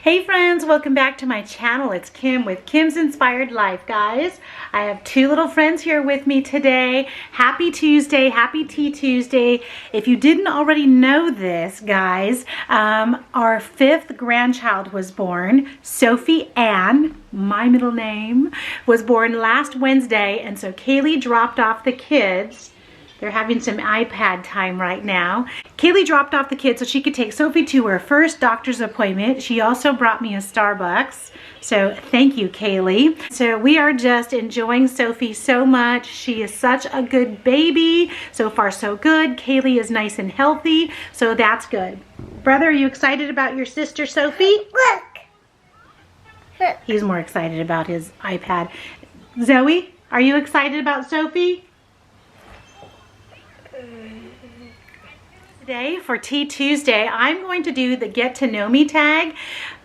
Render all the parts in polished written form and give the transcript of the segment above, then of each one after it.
Hey friends, welcome back to my channel. It's Kim with Kim's Inspired Life, guys. I have two little friends here with me today. Happy Tuesday, happy Tea Tuesday. If you didn't already know this, guys, our fifth grandchild was born. Sophie Ann, my middle name, was born last Wednesday, and so Kaylee dropped off the kids. They're having some iPad time right now. Kaylee dropped off the kids so she could take Sophie to her first doctor's appointment. She also brought me a Starbucks. So thank you, Kaylee. So we are just enjoying Sophie so much. She is such a good baby. So far, so good. Kaylee is nice and healthy, so that's good. Brother, are you excited about your sister, Sophie? Look. He's more excited about his iPad. Zoe, are you excited about Sophie? Today for Tea Tuesday, I'm going to do the Get to Know Me tag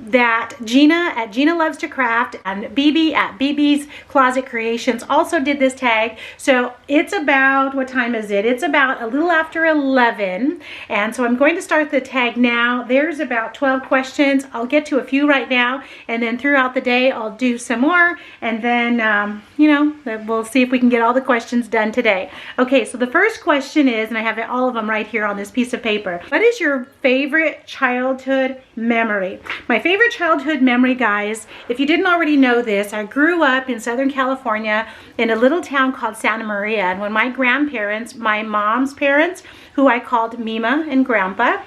that Gina at Gina Loves to Craft and BB at BB's Closet Creations also did this tag. So it's about, what time is it? It's about a little after 11. And so I'm going to start the tag now. There's about 12 questions. I'll get to a few right now. And then throughout the day, I'll do some more. And then, we'll see if we can get all the questions done today. Okay, so the first question is, and I have all of them right here on this piece of paper. What is your favorite childhood memory? My favorite childhood memory, guys, if you didn't already know this, I grew up in Southern California in a little town called Santa Maria. And when my grandparents, my mom's parents, who I called Mima and Grandpa,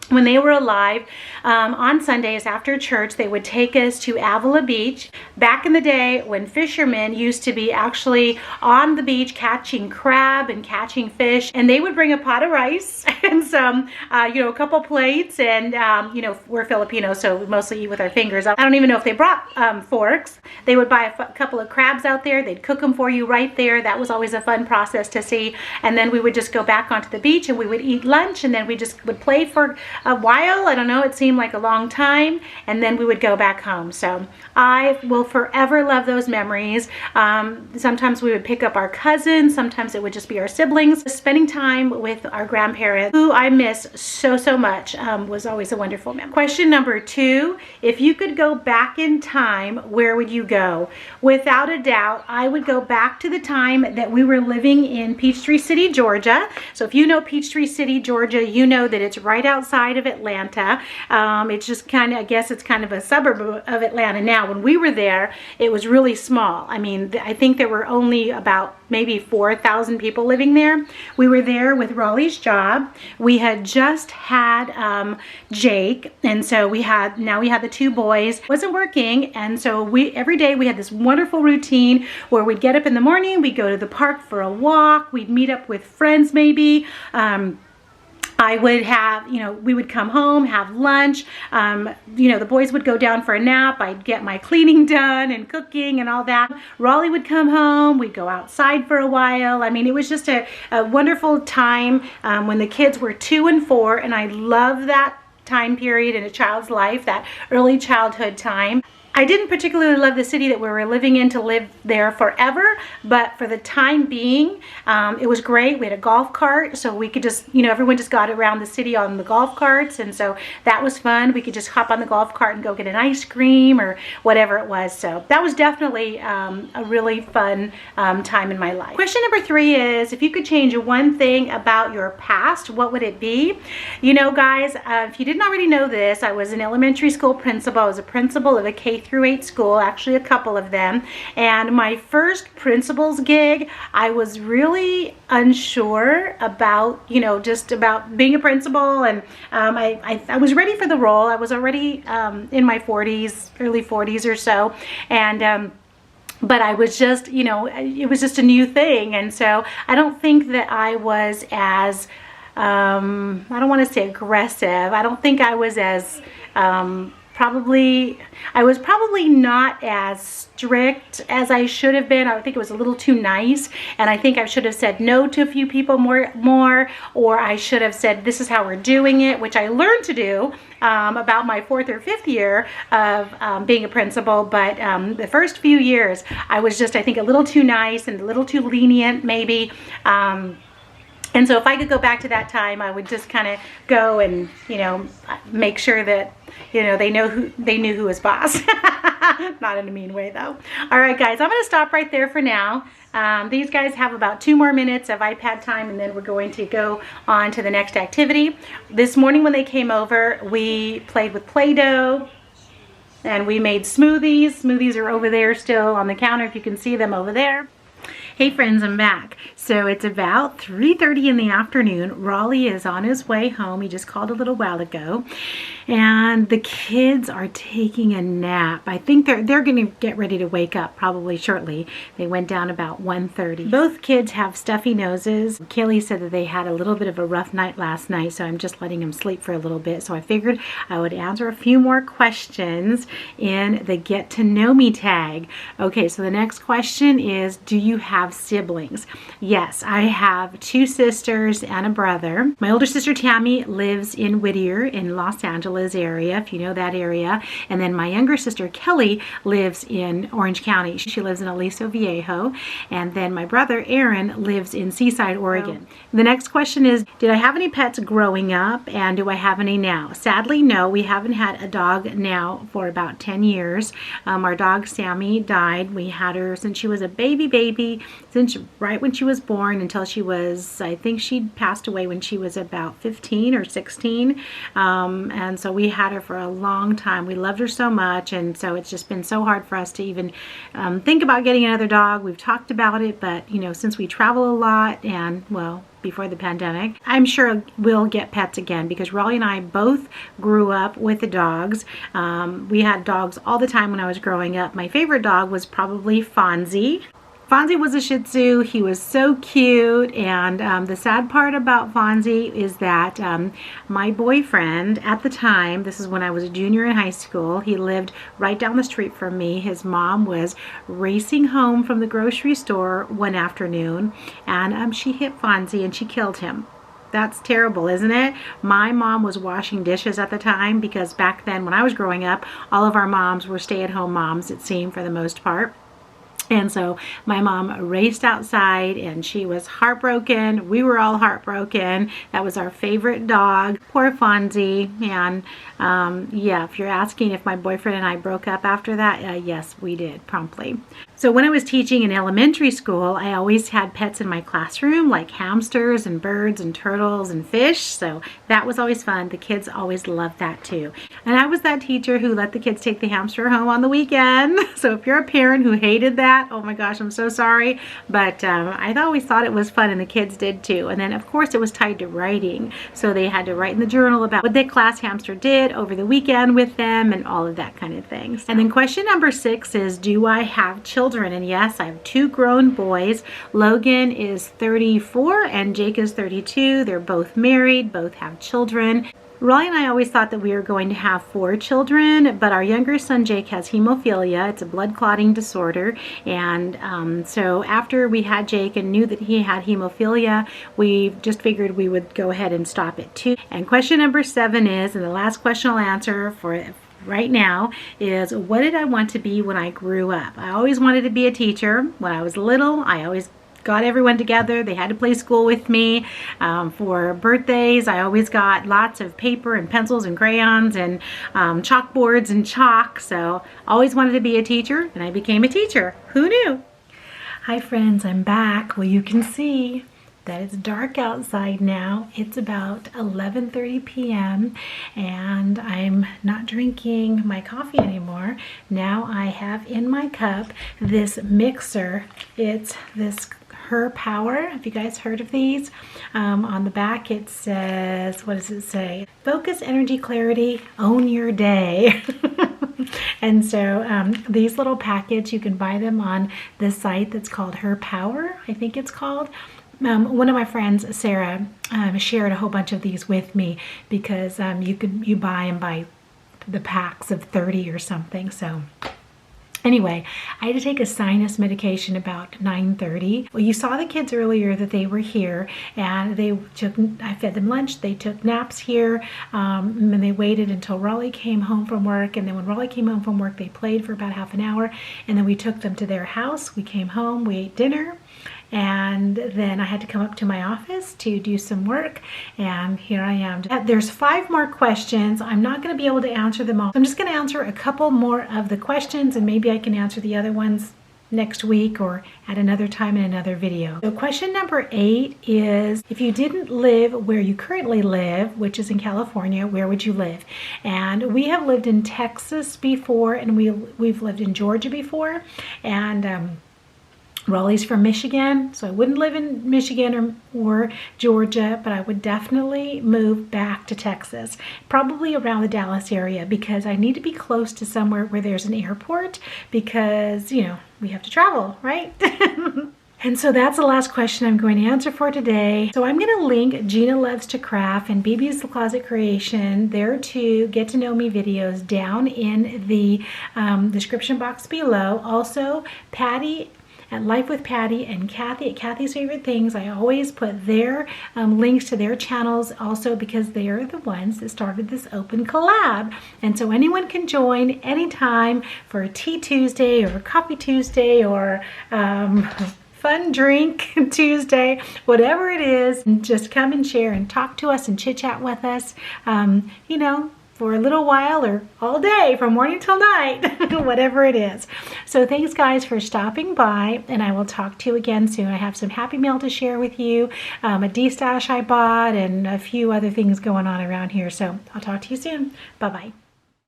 when they were alive, on Sundays after church, they would take us to Avila Beach. Back in the day when fishermen used to be actually on the beach catching crab and catching fish, and they would bring a pot of rice and some, a couple plates, and, we're Filipinos, so we mostly eat with our fingers. I don't even know if they brought forks. They would buy a couple of crabs out there. They'd cook them for you right there. That was always a fun process to see. And then we would just go back onto the beach and we would eat lunch, and then we just would play for a while. I don't know, it seemed like a long time, and then we would go back home. So I will forever love those memories. Sometimes we would pick up our cousins, sometimes it would just be our siblings. Spending time with our grandparents, who I miss so much, was always a wonderful memory. Question number 2, if you could go back in time, where would you go? Without a doubt, I would go back to the time that we were living in Peachtree City, Georgia. So if you know Peachtree City, Georgia, you know that it's right outside of Atlanta. It's just kind of, I guess it's kind of a suburb of Atlanta now. When we were there, it was really small. I mean, I think there were only about maybe 4,000 people living there. We were there with Raleigh's job. We had just had Jake, and so we had the 2 boys. It wasn't working, and so every day we had this wonderful routine where we'd get up in the morning, we'd go to the park for a walk, we'd meet up with friends maybe. I would have, we would come home, have lunch, the boys would go down for a nap, I'd get my cleaning done and cooking and all that. Raleigh would come home, we'd go outside for a while. I mean, it was just a wonderful time when the kids were 2 and 4, and I love that time period in a child's life, that early childhood time. I didn't particularly love the city that we were living in to live there forever, but for the time being, it was great. We had a golf cart, so we could just, everyone just got around the city on the golf carts, and so that was fun. We could just hop on the golf cart and go get an ice cream or whatever it was. So that was definitely a really fun time in my life. Question number 3 is, if you could change one thing about your past, what would it be? Guys, if you didn't already know this, I was an elementary school principal. I was a principal of a K-8 school, actually a couple of them, and my first principal's gig, I was really unsure about, just about being a principal, and I was ready for the role. I was already in my 40s, early 40s or so, and but I was just, it was just a new thing, and so I don't think that I was as I don't want to say aggressive. I don't think I was as I was probably not as strict as I should have been. I think it was a little too nice, and I think I should have said no to a few people more, or I should have said this is how we're doing it, which I learned to do about my 4th or 5th year of being a principal. But the first few years, I was just, I think, a little too nice and a little too lenient maybe. And so if I could go back to that time, I would just kind of go and, you know, make sure that, you know, they knew who was boss. Not in a mean way though. All right, guys, I'm going to stop right there for now. These guys have about 2 more minutes of iPad time, and then we're going to go on to the next activity. This morning when they came over, we played with Play-Doh and we made smoothies. Smoothies are over there still on the counter, if you can see them over there. Hey friends, I'm back. So it's about 3:30 in the afternoon. Raleigh is on his way home. He just called a little while ago. And the kids are taking a nap. I think they're going to get ready to wake up probably shortly. They went down about 1:30. Both kids have stuffy noses. Kaylee said that they had a little bit of a rough night last night, so I'm just letting them sleep for a little bit. So I figured I would answer a few more questions in the Get to Know Me tag. Okay, so the next question is, do you have siblings? Yes, I have 2 sisters and a brother. My older sister Tammy lives in Whittier in Los Angeles area, if you know that area. And then my younger sister Kelly lives in Orange County. She lives in Aliso Viejo. And then my brother Aaron lives in Seaside, Oregon. The next question is, did I have any pets growing up, and do I have any now? Sadly, no. We haven't had a dog now for about 10 years. Our dog Sammy died. We had her since she was a baby, since right when she was born until she was, I think she passed away when she was about 15 or 16. And so we had her for a long time. We loved her so much, and so it's just been so hard for us to even think about getting another dog. We've talked about it, but you know, since we travel a lot, and well, before the pandemic, I'm sure we'll get pets again, because Raleigh and I both grew up with the dogs. We had dogs all the time when I was growing up. My favorite dog was probably Fonzie. Fonzie was a Shih Tzu. He was so cute, and the sad part about Fonzie is that my boyfriend at the time, this is when I was a junior in high school, he lived right down the street from me. His mom was racing home from the grocery store one afternoon, and she hit Fonzie and she killed him. That's terrible, isn't it? My mom was washing dishes at the time, because back then when I was growing up, all of our moms were stay-at-home moms, it seemed, for the most part. And so my mom raced outside and she was heartbroken. We were all heartbroken. That was our favorite dog. Poor Fonzie. And yeah, if you're asking if my boyfriend and I broke up after that, yes, we did, promptly. So when I was teaching in elementary school, I always had pets in my classroom, like hamsters and birds and turtles and fish. So that was always fun. The kids always loved that too. And I was that teacher who let the kids take the hamster home on the weekend. So if you're a parent who hated that, oh my gosh, I'm so sorry. But I always thought it was fun, and the kids did too. And then of course it was tied to writing. So they had to write in the journal about what their class hamster did over the weekend with them and all of that kind of thing. And then question number 6 is, do I have children? And yes, I have 2 grown boys. Logan is 34 and Jake is 32. They're both married, both have children. Raleigh and I always thought that we were going to have 4 children, but our younger son Jake has hemophilia. It's a blood clotting disorder, and so after we had Jake and knew that he had hemophilia, we just figured we would go ahead and stop it too. And question number 7 is, and the last question I'll answer for right now, is, what did I want to be when I grew up? I always wanted to be a teacher. When I was little, I always got everyone together. They had to play school with me. For birthdays, I always got lots of paper and pencils and crayons and chalkboards and chalk. So always wanted to be a teacher, and I became a teacher. Who knew? Hi friends, I'm back. Well, you can see that it's dark outside now. It's about 11:30 p.m. and I'm not drinking my coffee anymore. Now I have in my cup this mixer. It's this Her Power. Have you guys heard of these? On the back it says, what does it say? Focus, energy, clarity, own your day. And so these little packets, you can buy them on this site that's called Her Power, I think it's called. One of my friends, Sarah, shared a whole bunch of these with me, because you buy them by the packs of 30 or something. So anyway, I had to take a sinus medication about 9:30. Well, you saw the kids earlier that they were here, and I fed them lunch. They took naps here, and they waited until Raleigh came home from work. And then when Raleigh came home from work, they played for about half an hour, and then we took them to their house. We came home, we ate dinner, and then I had to come up to my office to do some work, and here I am. There's 5 more questions. I'm not going to be able to answer them all. I'm just going to answer a couple more of the questions, and maybe I can answer the other ones next week or at another time in another video. So question number 8 is, if you didn't live where you currently live, which is in California, where would you live? And we have lived in Texas before, and we've lived in Georgia before, and Raleigh's from Michigan, so I wouldn't live in Michigan or Georgia, but I would definitely move back to Texas, probably around the Dallas area, because I need to be close to somewhere where there's an airport, because, you know, we have to travel, right? And so that's the last question I'm going to answer for today. So I'm going to link Gina Loves to Craft and BB's Closet Creation, their 2 Get to Know Me videos, down in the description box below. Also, Patti at Life with Patti and Kathy at Kathy's Favorite Things. I always put their links to their channels also, because they are the ones that started this open collab. And so anyone can join anytime for a Tea Tuesday or a Coffee Tuesday or fun drink Tuesday, whatever it is. Just come and share and talk to us and chit chat with us, you know, for a little while or all day, from morning till night, whatever it is. So thanks guys for stopping by, and I will talk to you again soon. I have some Happy Mail to share with you, a D-stash I bought, and a few other things going on around here. So I'll talk to you soon. Bye-bye.